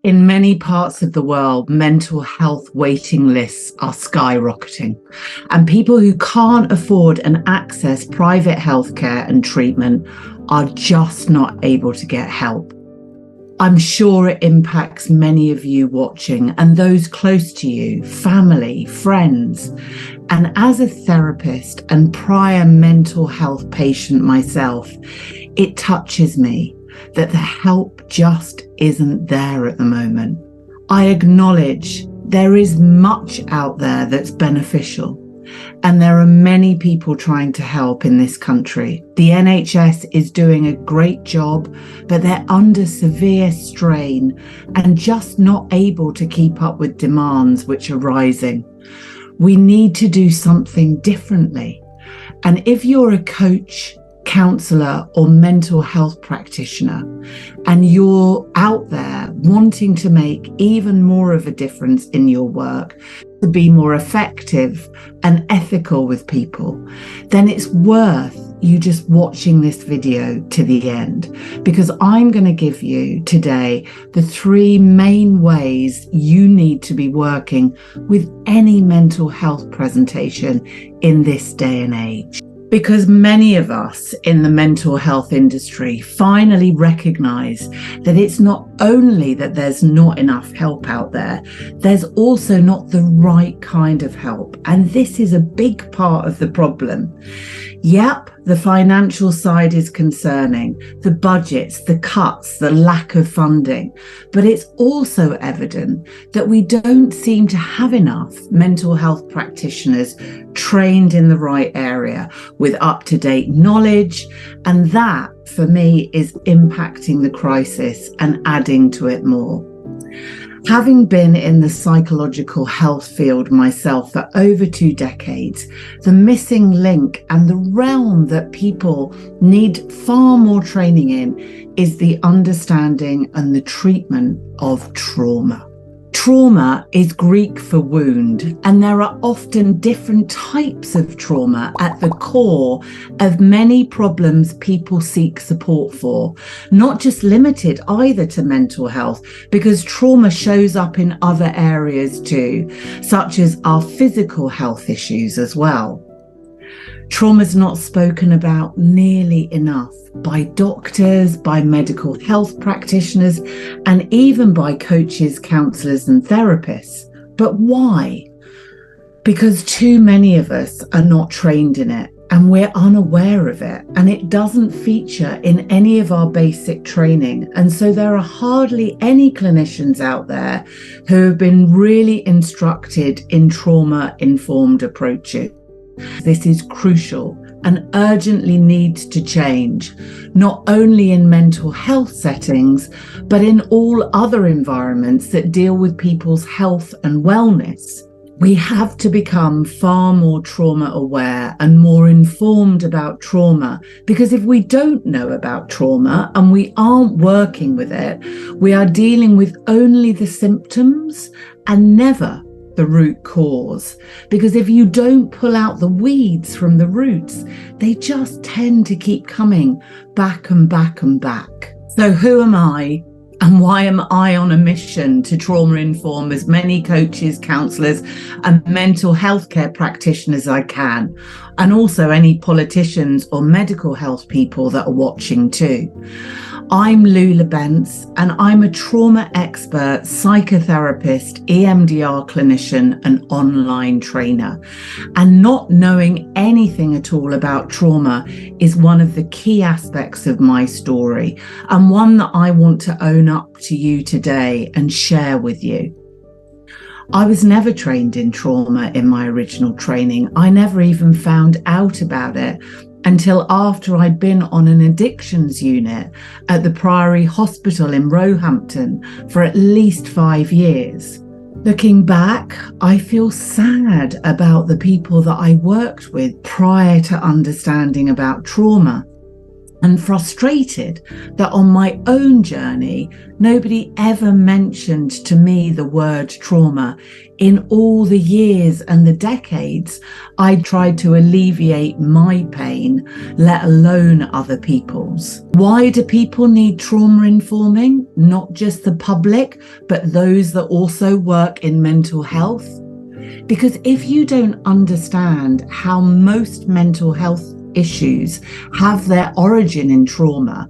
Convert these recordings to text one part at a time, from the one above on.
In many parts of the world, mental health waiting lists are skyrocketing, and people who can't afford and access private healthcare and treatment are just not able to get help. I'm sure it impacts many of you watching and those close to you, family, friends. And as a therapist and prior mental health patient myself, it touches me that the help just isn't there at the moment. I acknowledge there is much out there that's beneficial, and there are many people trying to help in this country. The NHS is doing a great job, but they're under severe strain and just not able to keep up with demands which are rising. We need to do something differently. And if you're a coach, counsellor or mental health practitioner, and you're out there wanting to make even more of a difference in your work, to be more effective and ethical with people, then it's worth you just watching this video to the end, because I'm going to give you today the 3 main ways you need to be working with any mental health presentation in this day and age. Because many of us in the mental health industry finally recognize that it's not only that there's not enough help out there, there's also not the right kind of help. And this is a big part of the problem. Yep, the financial side is concerning, the budgets, the cuts, the lack of funding, but it's also evident that we don't seem to have enough mental health practitioners trained in the right area with up-to-date knowledge, and that, for me, is impacting the crisis and adding to it more. Having been in the psychological health field myself for over 2 decades, the missing link and the realm that people need far more training in is the understanding and the treatment of trauma. Trauma is Greek for wound, and there are often different types of trauma at the core of many problems people seek support for, not just limited either to mental health, because trauma shows up in other areas too, such as our physical health issues as well. Trauma is not spoken about nearly enough by doctors, by medical health practitioners, and even by coaches, counsellors and therapists. But why? Because too many of us are not trained in it, and we're unaware of it, and it doesn't feature in any of our basic training. And so there are hardly any clinicians out there who have been really instructed in trauma-informed approaches. This is crucial and urgently needs to change, not only in mental health settings, but in all other environments that deal with people's health and wellness. We have to become far more trauma aware and more informed about trauma, because if we don't know about trauma and we aren't working with it, we are dealing with only the symptoms and never the root cause. Because if you don't pull out the weeds from the roots, they just tend to keep coming back and back and back. So who am I? And why am I on a mission to trauma inform as many coaches, counsellors and mental health care practitioners as I can, and also any politicians or medical health people that are watching too? I'm Lula Bence, and I'm a trauma expert, psychotherapist, EMDR clinician and online trainer. And not knowing anything at all about trauma is one of the key aspects of my story, and one that I want to own up to you today and share with you. I was never trained in trauma in my original training. I never even found out about it until after I'd been on an addictions unit at the Priory Hospital in Roehampton for at least 5 years. Looking back, I feel sad about the people that I worked with prior to understanding about trauma. and frustrated that on my own journey, nobody ever mentioned to me the word trauma. In all the years and the decades, I tried to alleviate my pain, let alone other people's. Why do people need trauma informing? Not just the public, but those that also work in mental health. Because if you don't understand how most mental health issues have their origin in trauma,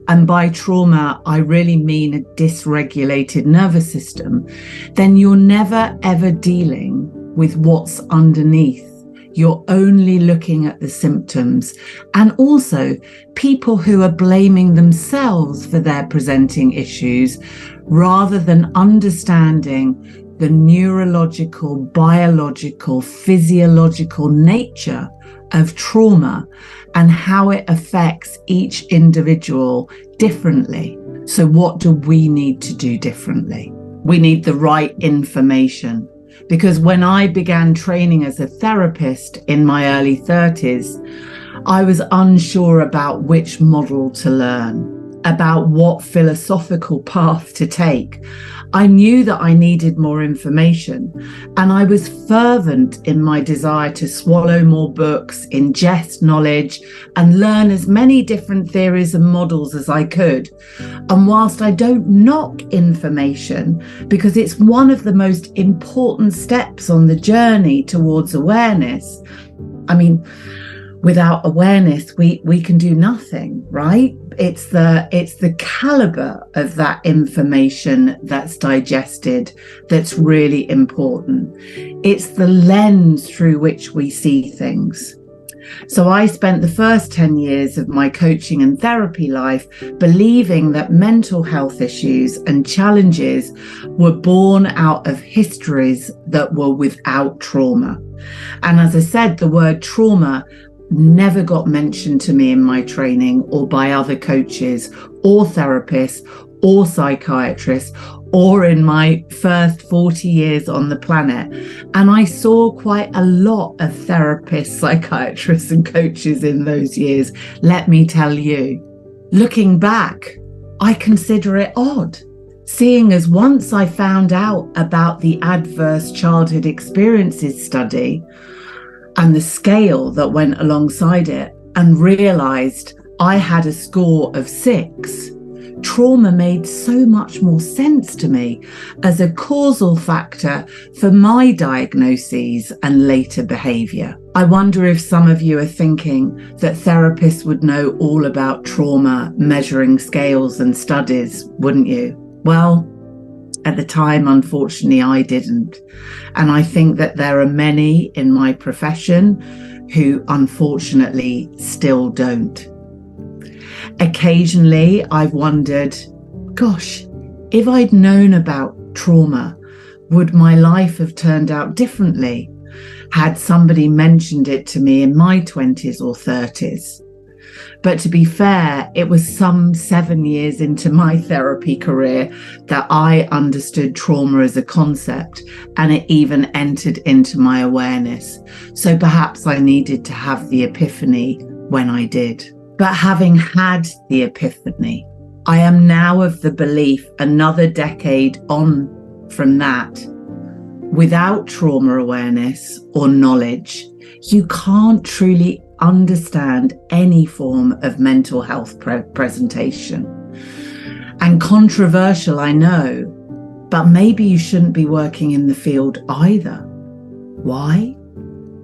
and by trauma I really mean a dysregulated nervous system, then you're never ever dealing with what's underneath. You're only looking at the symptoms, and also people who are blaming themselves for their presenting issues rather than understanding the neurological, biological, physiological nature of trauma and how it affects each individual differently. So what do we need to do differently? We need the right information. Because when I began training as a therapist in my early 30s, I was unsure about which model to learn, about what philosophical path to take. I knew that I needed more information, and I was fervent in my desire to swallow more books, ingest knowledge, and learn as many different theories and models as I could. And whilst I don't knock information, because it's one of the most important steps on the journey towards awareness, I mean, without awareness, we can do nothing, right? It's the caliber of that information that's digested that's really important. It's the lens through which we see things. So I spent the first 10 years of my coaching and therapy life believing that mental health issues and challenges were born out of histories that were without trauma. And as I said, the word trauma never got mentioned to me in my training or by other coaches or therapists or psychiatrists or in my first 40 years on the planet. And I saw quite a lot of therapists, psychiatrists and coaches in those years, let me tell you. Looking back, I consider it odd, seeing as once I found out about the adverse childhood experiences study and the scale that went alongside it, and realized I had a score of 6, trauma made so much more sense to me as a causal factor for my diagnoses and later behavior. I wonder if some of you are thinking that therapists would know all about trauma measuring scales and studies, wouldn't you? Well, at the time, unfortunately, I didn't. And I think that there are many in my profession who unfortunately still don't. Occasionally, I've wondered, gosh, if I'd known about trauma, would my life have turned out differently had somebody mentioned it to me in my 20s or 30s? But to be fair, it was some 7 years into my therapy career that I understood trauma as a concept, and it even entered into my awareness. So perhaps I needed to have the epiphany when I did. But having had the epiphany, I am now of the belief, another decade on from that, without trauma awareness or knowledge, you can't truly understand any form of mental health presentation. And controversial, I know, but maybe you shouldn't be working in the field either. Why?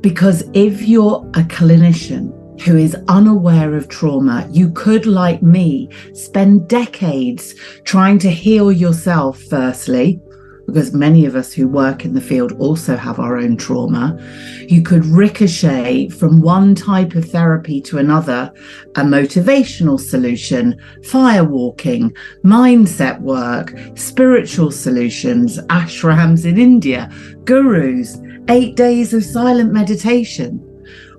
Because if you're a clinician who is unaware of trauma, you could, like me, spend decades trying to heal yourself firstly, because many of us who work in the field also have our own trauma. You could ricochet from one type of therapy to another, a motivational solution, firewalking, mindset work, spiritual solutions, ashrams in India, gurus, 8 days of silent meditation,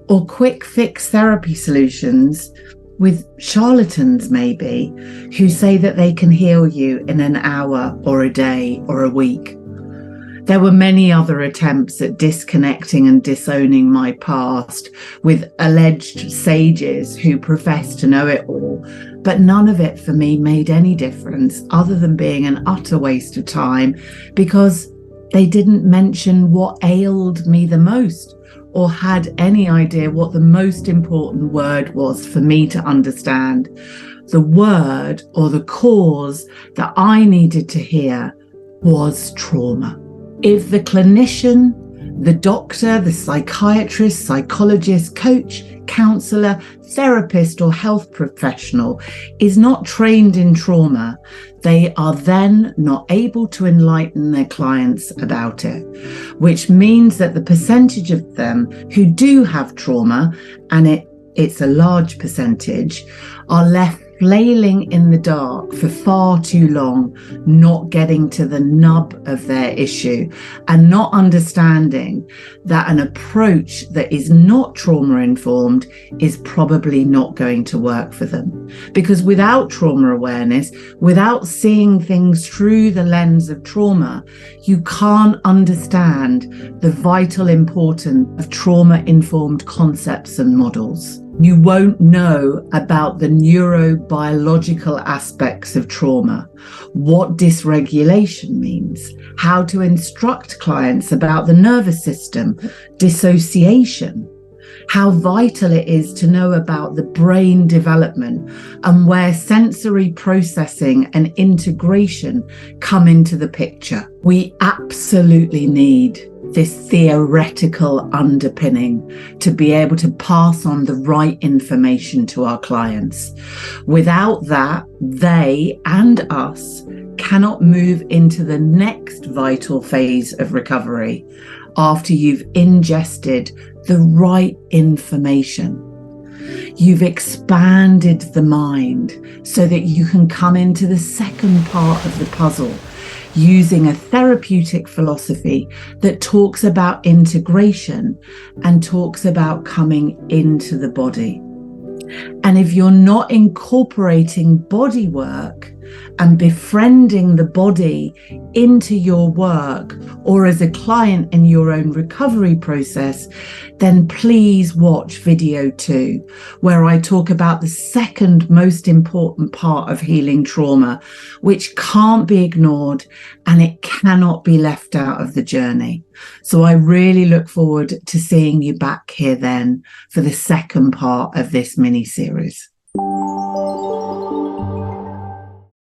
or quick fix therapy solutions with charlatans maybe, who say that they can heal you in an hour or a day or a week. There were many other attempts at disconnecting and disowning my past with alleged sages who professed to know it all, but none of it for me made any difference other than being an utter waste of time, because they didn't mention what ailed me the most or had any idea what the most important word was for me to understand. The word or the cause that I needed to hear was trauma. If the clinician, the doctor, the psychiatrist, psychologist, coach, counselor, therapist, or health professional is not trained in trauma, they are then not able to enlighten their clients about it, which means that the percentage of them who do have trauma, and it's a large percentage, are left flailing in the dark for far too long, not getting to the nub of their issue and not understanding that an approach that is not trauma informed is probably not going to work for them. Because without trauma awareness, without seeing things through the lens of trauma, you can't understand the vital importance of trauma informed concepts and models. You won't know about the neurobiological aspects of trauma, what dysregulation means, how to instruct clients about the nervous system, dissociation, how vital it is to know about the brain development and where sensory processing and integration come into the picture. We absolutely need this theoretical underpinning to be able to pass on the right information to our clients. Without that, they and us cannot move into the next vital phase of recovery after you've ingested the right information. You've expanded the mind so that you can come into the second part of the puzzle, using a therapeutic philosophy that talks about integration and talks about coming into the body. And if you're not incorporating body work and befriending the body into your work or as a client in your own recovery process, then please watch video 2, where I talk about the second most important part of healing trauma, which can't be ignored and it cannot be left out of the journey. So I really look forward to seeing you back here then for the second part of this mini series.